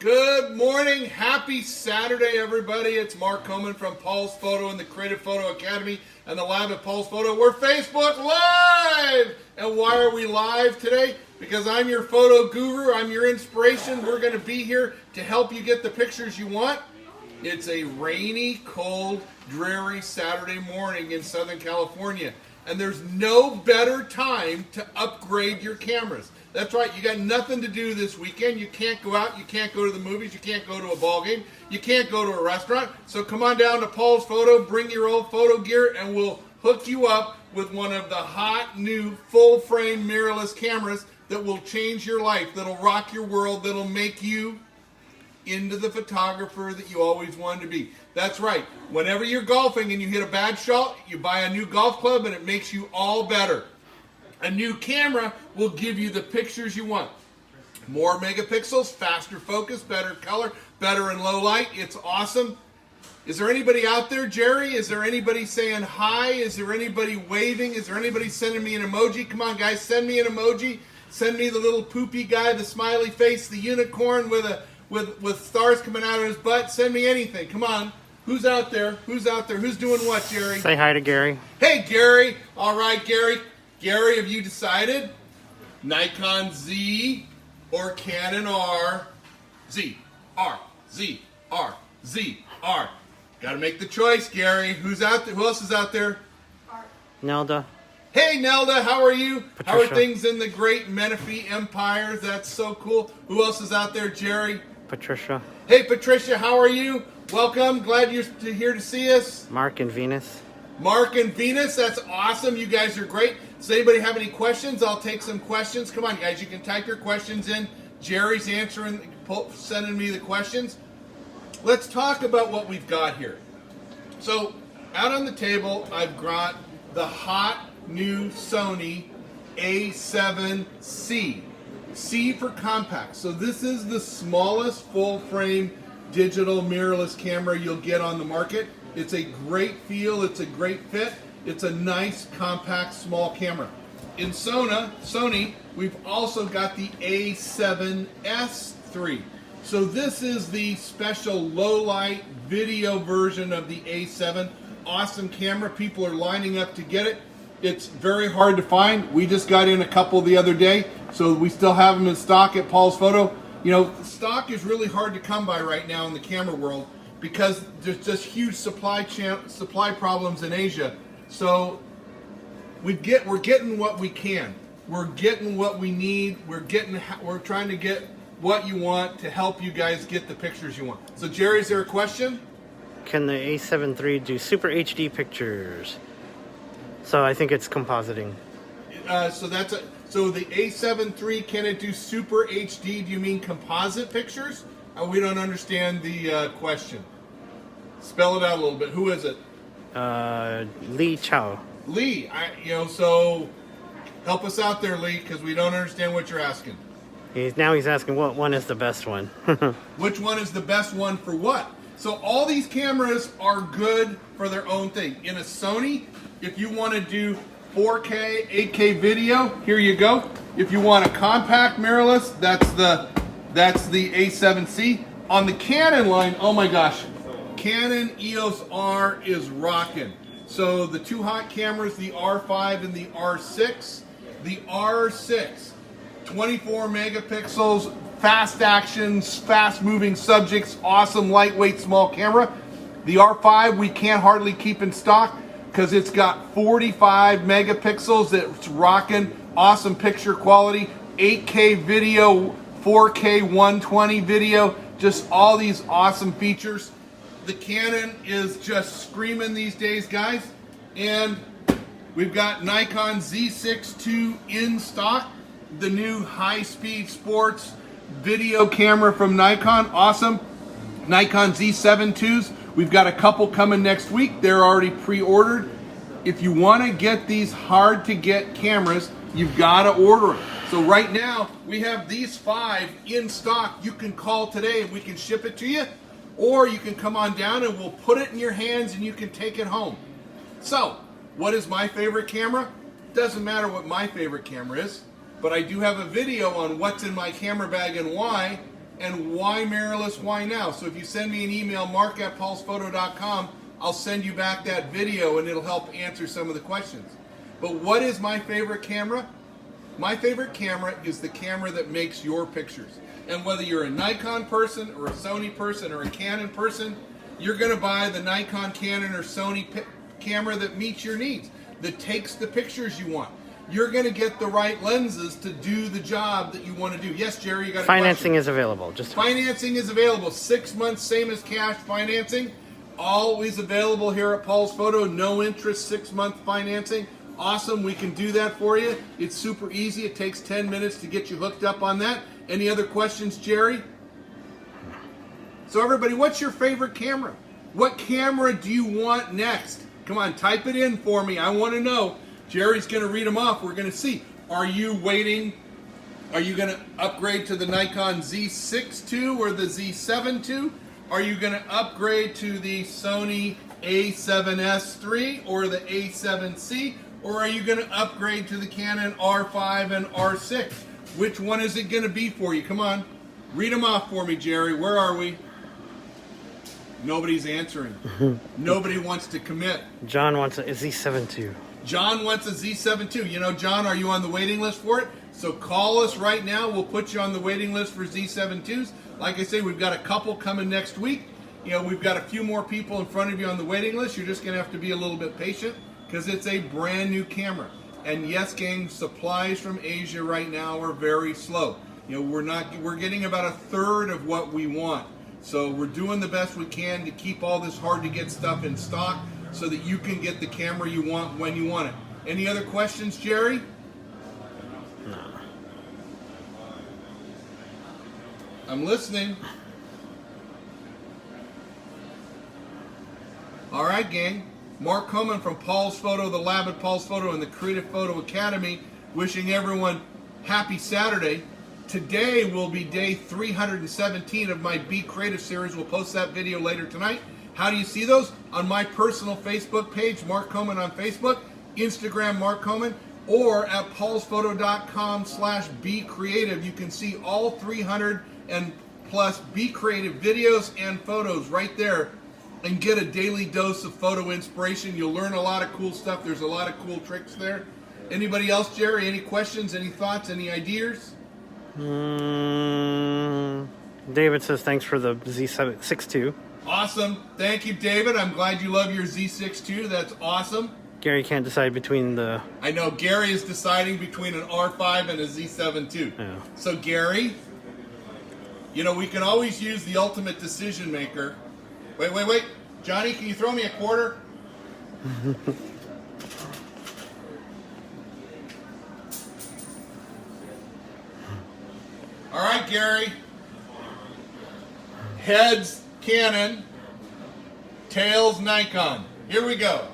Good morning. Happy Saturday, everybody. It's Mark Coman from Paul's Photo and the Creative Photo Academy and the Live at Paul's Photo. We're Facebook Live! And why are we live today? Because I'm your photo guru. I'm your inspiration. We're going to be here to help you get the pictures you want. It's a rainy, cold, dreary Saturday morning in Southern California. And there's no better time to upgrade your cameras. That's right, you got nothing to do this weekend. You can't go out, you can't go to the movies, you can't go to a ball game, you can't go to a restaurant. So come on down to Paul's Photo, bring your old photo gear, and we'll hook you up with one of the hot new full frame mirrorless cameras that will change your life, that'll rock your world, that'll make you into the photographer that you always wanted to be. That's right, whenever you're golfing and you hit a bad shot, you buy a new golf club and it makes you all better. A new camera will give you the pictures you want. More megapixels, faster focus, better color, better in low light. It's awesome. Is there anybody out there, Jerry? Is there anybody saying hi? Is there anybody waving? Is there anybody sending me an emoji? Come on, guys, send me an emoji. Send me the little poopy guy, the smiley face, the unicorn with stars coming out of his butt. Send me anything. Come on. Who's out there? Who's out there? Who's doing what, Jerry? Say hi to Gary. Hey, Gary. All right, Gary. Gary, have you decided? Nikon Z or Canon R? Z, R, Z, R, Z, R. Got to make the choice, Gary. Who's out there? Who else is out there? Nelda. Hey, Nelda, how are you? Patricia. How are things in the great Menifee Empire? That's so cool. Who else is out there, Jerry? Patricia. Hey, Patricia, how are you? Welcome. Glad you're here to see us. Mark and Venus. Mark and Venus, that's awesome. You guys are great. Does anybody have any questions? I'll take some questions. Come on, guys. You can type your questions in. Jerry's sending me the questions. Let's talk about what we've got here. So, out on the table, I've got the hot new Sony A7C. C for compact. So this is the smallest full-frame digital mirrorless camera you'll get on the market. It's a great feel, it's a great fit, it's a nice, compact, small camera. In Sony, we've also got the A7S III. So this is the special low-light video version of the A7. Awesome camera, people are lining up to get it. It's very hard to find. We just got in a couple the other day, so we still have them in stock at Paul's Photo. You know, stock is really hard to come by right now in the camera world, because there's just huge supply problems in Asia. So we're getting what we can. We're getting what we need. We're trying to get what you want to help you guys get the pictures you want. So Jerry, is there a question? Can the A7 III do super HD pictures? So I think it's compositing. So the A7 III, can it do super HD? Do you mean composite pictures? We don't understand the question. Spell it out a little bit. Who is it? Lee Chow. Lee. So help us out there, Lee, because we don't understand what you're asking. He's asking what one is the best one. Which one is the best one for what? So all these cameras are good for their own thing. In a Sony, if you want to do 4K, 8K video, here you go. If you want a compact mirrorless, that's the A7C. On the Canon line, oh my gosh, Canon EOS R is rocking. So the two hot cameras, the R5 and the R6. The R6, 24 megapixels, fast actions, fast moving subjects, awesome lightweight small camera. The R5 we can't hardly keep in stock because it's got 45 megapixels that's rocking, awesome picture quality, 8K video, 4K 120 video, just all these awesome features. The Canon is just screaming these days, guys. And we've got Nikon Z6 II in stock, the new high-speed sports video camera from Nikon, awesome. Nikon Z7 IIs, we've got a couple coming next week. They're already pre-ordered. If you want to get these hard-to-get cameras, you've got to order them. So right now, we have these 5 in stock. You can call today and we can ship it to you, or you can come on down and we'll put it in your hands and you can take it home. So, what is my favorite camera? Doesn't matter what my favorite camera is, but I do have a video on what's in my camera bag and why, and why mirrorless, why now? So if you send me an email, mark@paulsphoto.com, I'll send you back that video and it'll help answer some of the questions. But what is my favorite camera? My favorite camera is the camera that makes your pictures. And whether you're a Nikon person or a Sony person or a Canon person, you're going to buy the Nikon, Canon, or Sony camera that meets your needs, that takes the pictures you want. You're going to get the right lenses to do the job that you want to do. Yes, Jerry, you got a Financing question. is available. Financing is available. 6 months, same as cash financing. Always available here at Paul's Photo. No interest, 6-month financing. Awesome, we can do that for you. It's super easy. It takes 10 minutes to get you hooked up on that. Any other questions, Jerry? So everybody, what's your favorite camera? What camera do you want next? Come on, type it in for me. I want to know. Jerry's going to read them off. We're going to see. Are you waiting? Are you going to upgrade to the Nikon Z6 II or the Z7 II? Are you going to upgrade to the Sony A7S III or the A7C? Or are you going to upgrade to the Canon R5 and R6? Which one is it going to be for you? Come on. Read them off for me, Jerry. Where are we? Nobody's answering. Nobody wants to commit. John wants a Z7 II. John wants a Z7 II. You know, John, are you on the waiting list for it? So call us right now. We'll put you on the waiting list for Z7 IIs. Like I say, we've got a couple coming next week. You know, we've got a few more people in front of you on the waiting list. You're just going to have to be a little bit patient because it's a brand new camera. And yes, gang, supplies from Asia right now are very slow. You know, we're getting about 1/3 of what we want. So we're doing the best we can to keep all this hard to get stuff in stock so that you can get the camera you want when you want it. Any other questions, Jerry? No. I'm listening. All right, gang. Mark Coman from Paul's Photo, the lab at Paul's Photo, and the Creative Photo Academy, wishing everyone happy Saturday. Today will be day 317 of my Be Creative series. We'll post that video later tonight. How do you see those? On my personal Facebook page, Mark Coman on Facebook, Instagram, Mark Coman, or at paulsphoto.com/becreative. You can see all 300 and plus Be Creative videos and photos right there and get a daily dose of photo inspiration. You'll learn a lot of cool stuff. There's a lot of cool tricks there. Anybody else, Jerry? Any questions, any thoughts, any ideas? David says thanks for the Z6 II. Awesome. Thank you, David. I'm glad you love your Z6 II. That's awesome. Gary can't decide between the... I know Gary is deciding between an R5 and a Z7 II. Yeah. So Gary, you know, we can always use the ultimate decision maker. Wait. Johnny, can you throw me a quarter? All right, Gary. Heads, Canon. Tails, Nikon. Here we go.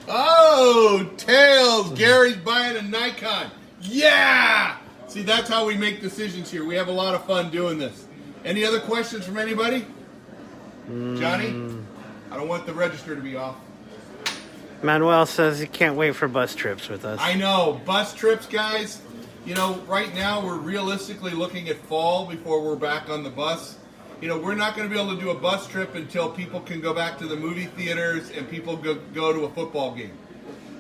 Oh, tails. Gary's buying a Nikon. Yeah! See, that's how we make decisions here. We have a lot of fun doing this. Any other questions from anybody? Johnny? I don't want the register to be off. Manuel says he can't wait for bus trips with us. I know. Bus trips, guys. You know, right now we're realistically looking at fall before we're back on the bus. You know, we're not going to be able to do a bus trip until people can go back to the movie theaters and people go to a football game.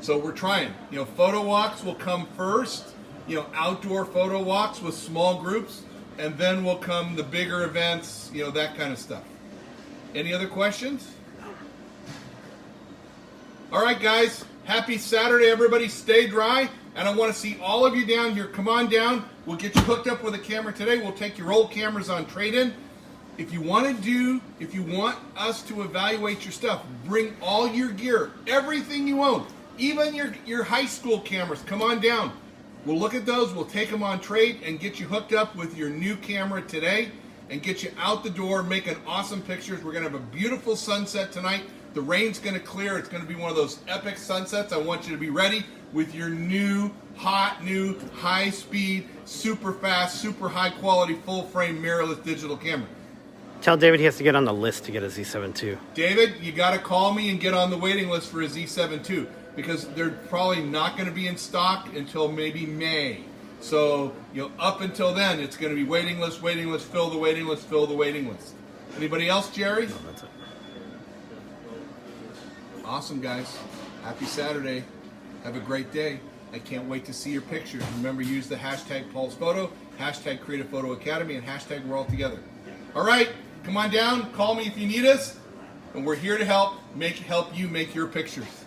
So we're trying. You know, photo walks will come first. You know, outdoor photo walks with small groups. And then will come the bigger events, you know, that kind of stuff. Any other questions? All right, guys. Happy Saturday, everybody. Stay dry. And I want to see all of you down here. Come on down. We'll get you hooked up with a camera today. We'll take your old cameras on trade-in. If you want us to evaluate your stuff, bring all your gear, everything you own, even your high school cameras. Come on down. We'll look at those. We'll take them on trade and get you hooked up with your new camera today and get you out the door making awesome pictures. We're going to have a beautiful sunset tonight. The rain's going to clear. It's going to be one of those epic sunsets. I want you to be ready with your new, high-speed, super fast, super high-quality, full-frame mirrorless digital camera. Tell David he has to get on the list to get a Z7 II. David, you got to call me and get on the waiting list for a Z7 II because they're probably not going to be in stock until maybe May. So, up until then, it's going to be waiting list, fill the waiting list, fill the waiting list. Anybody else, Jerry? No, that's it. Awesome, guys. Happy Saturday. Have a great day. I can't wait to see your pictures. Remember, use the hashtag PaulsPhoto, hashtag Creative Photo Academy, and hashtag We're All Together. All right, come on down. Call me if you need us. And we're here to help you make your pictures.